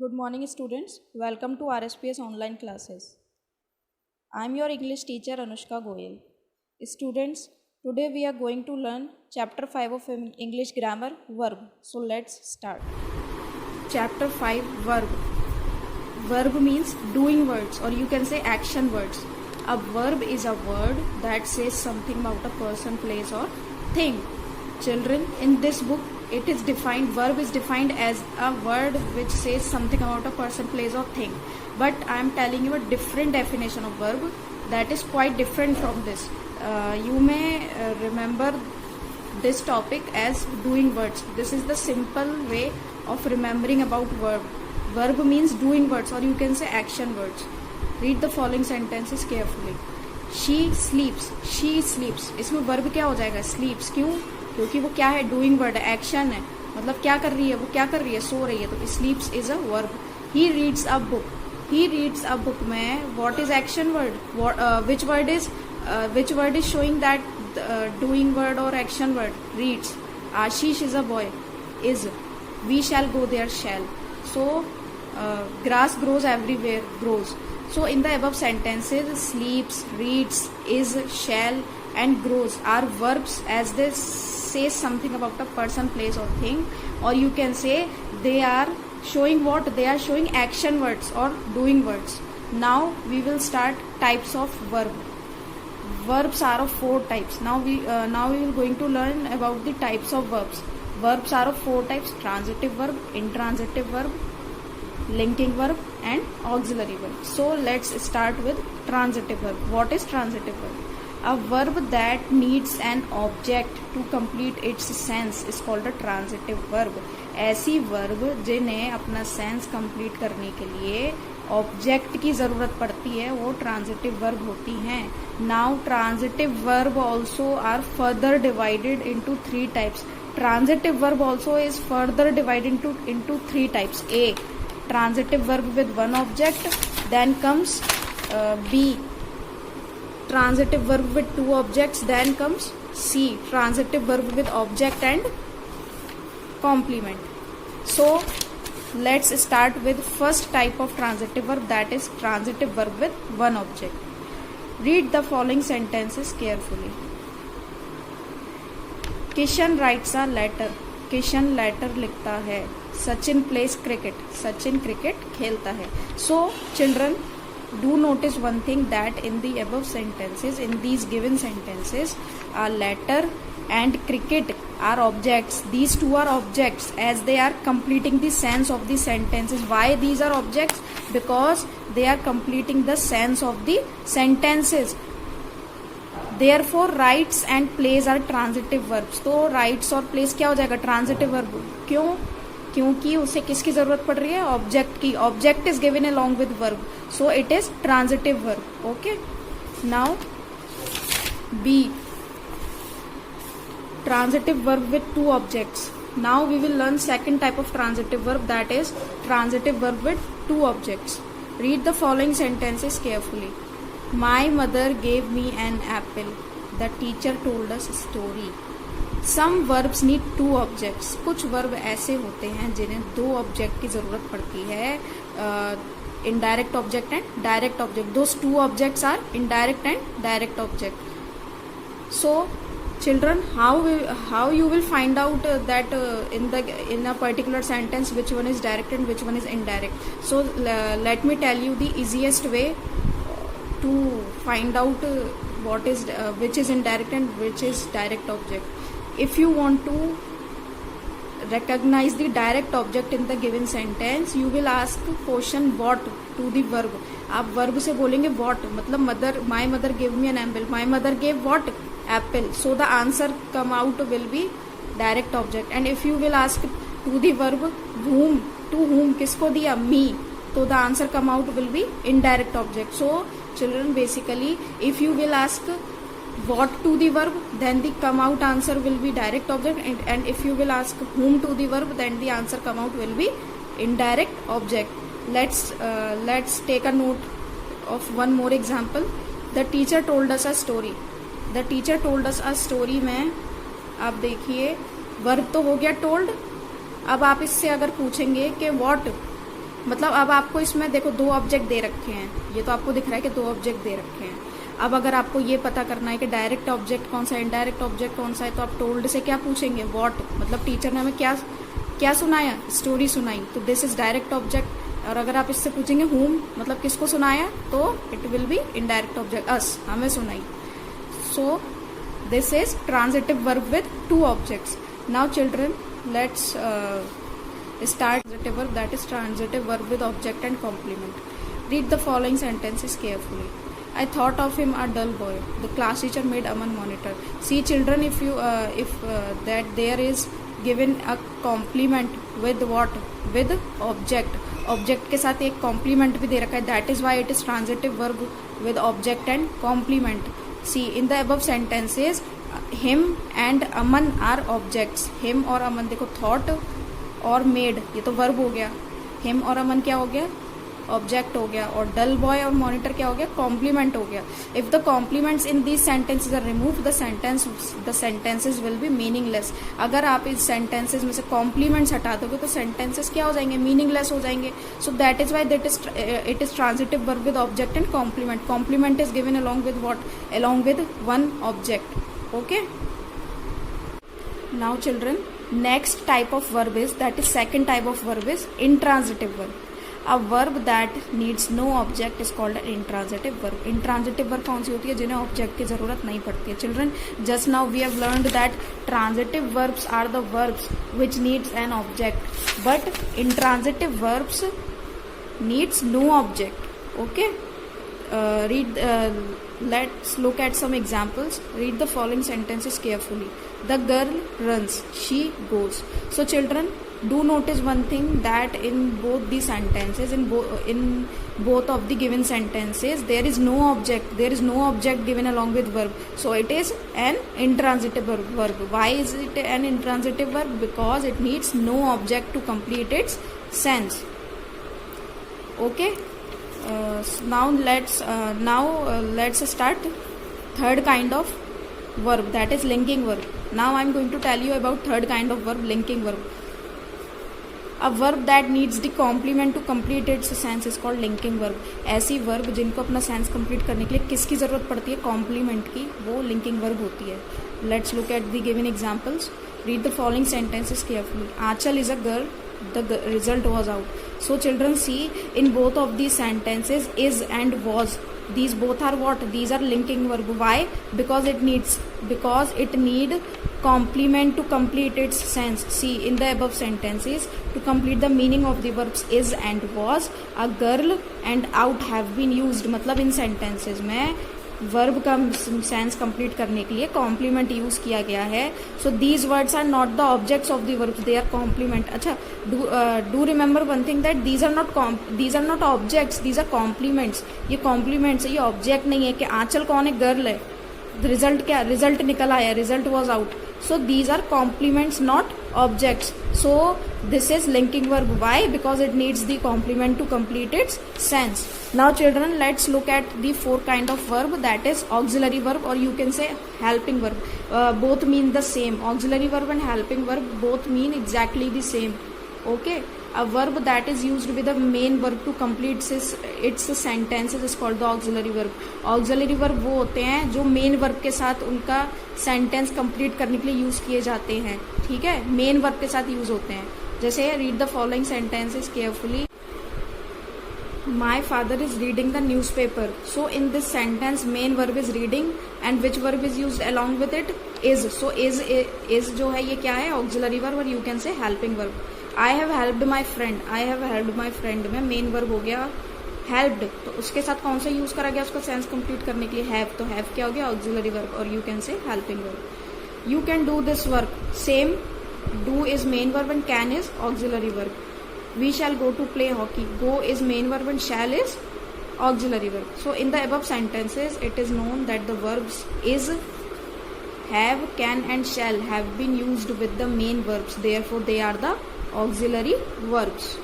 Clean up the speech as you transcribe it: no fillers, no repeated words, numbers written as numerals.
Good morning, students. Welcome to RSPS online classes. I am your English teacher Anushka Goyal. Students, today we are going to learn chapter 5 of English grammar, verb. So let's start. Chapter 5, verb. Verb means doing words, or you can say action words. A verb is a word that says something about a person, place or thing. Children, in this book it is defined, verb is defined as a word which says something about a person, place or thing. But I am telling you a different definition of verb that is quite different from this. You may remember this topic as doing words. This is the simple way of remembering about verb. Verb means doing words, or you can say action words. Read the following sentences carefully. She sleeps. She sleeps. इसमें verb क्या हो जाएगा? Sleeps. क्यों? क्योंकि वो क्या है? Doing word है, एक्शन है, मतलब क्या कर रही है, वो क्या कर रही है, सो रही है, तो sleeps is a verb. He reads a book. He reads a book में what is action word? Which word is showing that doing word और action word? Reads. Ashish is a boy. Is. We shall go there. Shall. So grass grows everywhere. grows. So in the above sentences, sleeps, reads, is, shall and grows are verbs as they say something about a person, place or thing, or you can say they are showing what? They are showing action words or doing words. Now we will start types of verb. Verbs are of 4 types. Now we will going to learn about the types of verbs. Verbs are of 4 types: transitive verb, intransitive verb, linking verb and auxiliary verb. So let's start with transitive verb. What is transitive verb? A verb that needs an object to complete its sense is called a transitive verb. ऐसी verb जिन्हें अपना sense complete करने के लिए object की जरूरत पड़ती है वो transitive verb होती हैं. Now transitive verb also are further divided into 3 types. Transitive verb also is further divided into 3 types. A. Transitive verb with one object. Then comes B. Transitive verb with 2 objects. Then comes C. Transitive verb with object and complement. So let's start with first type of transitive verb, that is transitive verb with one object. Read the following sentences carefully. Kishan writes a letter. Kishan letter लिखता है. Sachin plays cricket. Sachin cricket खेलता है. So children, do notice one thing, that in the above sentences, in these given sentences, a letter and cricket are objects. These two are objects as they are completing the sense of the sentences. Why these are objects? Because they are completing the sense of the sentences. Therefore writes and plays are transitive verbs. तो writes और plays क्या हो जाएगा? transitive verb. क्यों? क्योंकि उसे किसकी जरूरत पड़ रही है? ऑब्जेक्ट की. Object is given along with verb, so it is transitive verb. Okay. Now B. Transitive verb with 2 objects. Now we will learn second type of transitive verb, that is transitive verb with 2 objects. Read the following sentences carefully. My mother gave me an apple. The teacher told us a story. Some verbs need 2 objects. कुछ verb ऐसे होते हैं जिन्हें 2 object की जरूरत पड़ती है. Indirect object and direct object. Those 2 objects are indirect and direct object. So children, how you will find out that in a particular sentence which one is direct and which one is indirect? So let me tell you the easiest way to find out what is which is indirect and which is direct object. If you want to recognize the direct object in the given sentence, you will ask question what to the verb. आप verb से बोलेंगे what, मतलब mother, my mother gave me an apple. My mother gave what? Apple. So the answer come out will be direct object. And if you will ask to the verb whom, to whom, किसको दिया? Me. So the answer come out will be indirect object. So children, basically if you will ask what to the verb, then the come out answer will be direct object, and if you will ask whom to the verb, then the answer come out will be indirect object. Let's take a note of one more example. The teacher told us a story. The teacher told us a story में आप देखिए verb तो हो गया told. अब आप इससे अगर पूछेंगे कि what, मतलब अब आपको इसमें देखो 2 ऑब्जेक्ट दे रखे हैं, ये तो आपको दिख रहा है कि 2 ऑब्जेक्ट दे रखे हैं। अब अगर आपको ये पता करना है कि डायरेक्ट ऑब्जेक्ट कौन सा है, इनडायरेक्ट ऑब्जेक्ट कौन सा है, तो आप टोल्ड से क्या पूछेंगे, व्हाट, मतलब टीचर ने हमें क्या क्या सुनाया, स्टोरी सुनाई, तो दिस इज डायरेक्ट ऑब्जेक्ट। और अगर आप इससे पूछेंगे whom, मतलब किसको सुनाया, तो it will be indirect object, us, हमें सुनाई। So this is transitive verb with 2 objects. Now children let's start transitive verb, that is transitive verb with object and complement. Read the following sentences carefully. I thought of him a dull boy. The class teacher made Aman monitor. See children, if that there is given a complement with what, with object, object के साथ एक complement भी दे रखा है, that is why it is transitive verb with object and complement. See in the above sentences him and Aman are objects. him और Aman देखो thought और made, ये तो वर्ब हो गया, हिम और अमन क्या हो गया, ऑब्जेक्ट हो गया, और डल बॉय और मॉनिटर क्या हो गया, कॉम्प्लीमेंट हो गया। If the complements in these sentences are remove, the sentences will be meaningless. अगर आप इस सेंटेंसेज में से कॉम्प्लीमेंट्स हटा दोगे तो सेंटेंसेज क्या हो जाएंगे, मीनिंगलेस हो जाएंगे। So that is why it is transitive verb with object and complement. Complement is given along with what, along with one object. Okay, now children, next type of verb is, that is second type of verb is intransitive verb. A verb that needs no object is called an intransitive verb. Intransitive verb कौन सी होती है, जिन्हें object की जरूरत नहीं पड़ती है। Children, just now we have learned that transitive verbs are the verbs which needs an object, but intransitive verbs needs no object. Okay, let's look at some examples. Read the following sentences carefully. The girl runs, she goes. So children, do notice one thing, that in both the sentences, in both of the given sentences, there is no object given along with verb. So it is an intransitive verb. Why is it an intransitive verb? Because it needs no object to complete its sense. Okay, now let's start third kind of verb, that is linking verb. Now I am going to tell you about third kind of verb, linking verb. A verb that needs the complement to complete its sense is called linking verb. ऐसी verb जिनको अपना sense complete करने के लिए किसकी जरूरत पड़ती है, complement की, वो linking verb होती है. Let's look at the given examples. Read the following sentences carefully. Aanchal is a girl. The result was out. So children, see in both of these sentences is and was, these both are what, these are linking verb. Why? Because it need complement to complete its sense. See in the above sentences, to complete the meaning of the verbs is and was, a girl and out have been used. मतलब इन sentences में verb का sense complete करने के लिए complement use किया गया है. So these words are not the objects of the verbs, they are complement. अच्छा, do remember one thing, that these are not objects, these are complements. ये कॉम्प्लीमेंट्स, ये ऑब्जेक्ट नहीं है. कि आंचल कौन है, गर्ल है. रिजल्ट क्या, रिजल्ट निकल आया, result was out. So these are complements, not objects. So this is linking verb. Why? Because it needs the complement to complete its sense. Now children, let's look at the four kind of verb, that is auxiliary verb, or you can say helping verb. Both mean the same. Auxiliary verb and helping verb both mean exactly the same. Okay, a verb that is used with the main verb to complete its sentences is called the auxiliary verb. Auxiliary verb वो होते हैं जो main verb के साथ उनका sentence complete करने के लिए यूज किए जाते हैं. ठीक है, मेन वर्ब के साथ यूज होते हैं. जैसे read the following sentences carefully. My father is reading the newspaper. So in this sentence main verb is reading and which verb is used along with it? Is. So is जो है ये क्या है, auxiliary verb, और you can say helping verb. I have helped my friend. I have helped my friend में main verb हो गया helped, तो उसके साथ कौन सा यूज करा गया उसका सेंस कंप्लीट करने के लिए, have. तो have क्या हो गया, auxiliary verb, और you can say helping verb. You can do this work. Same, do is main verb and can is auxiliary verb. We shall go to play hockey. Go is main verb and shall is auxiliary verb. So in the above sentences it is known that the verbs is, have, can and shall have been used with the main verbs. Therefore they are the auxiliary verbs.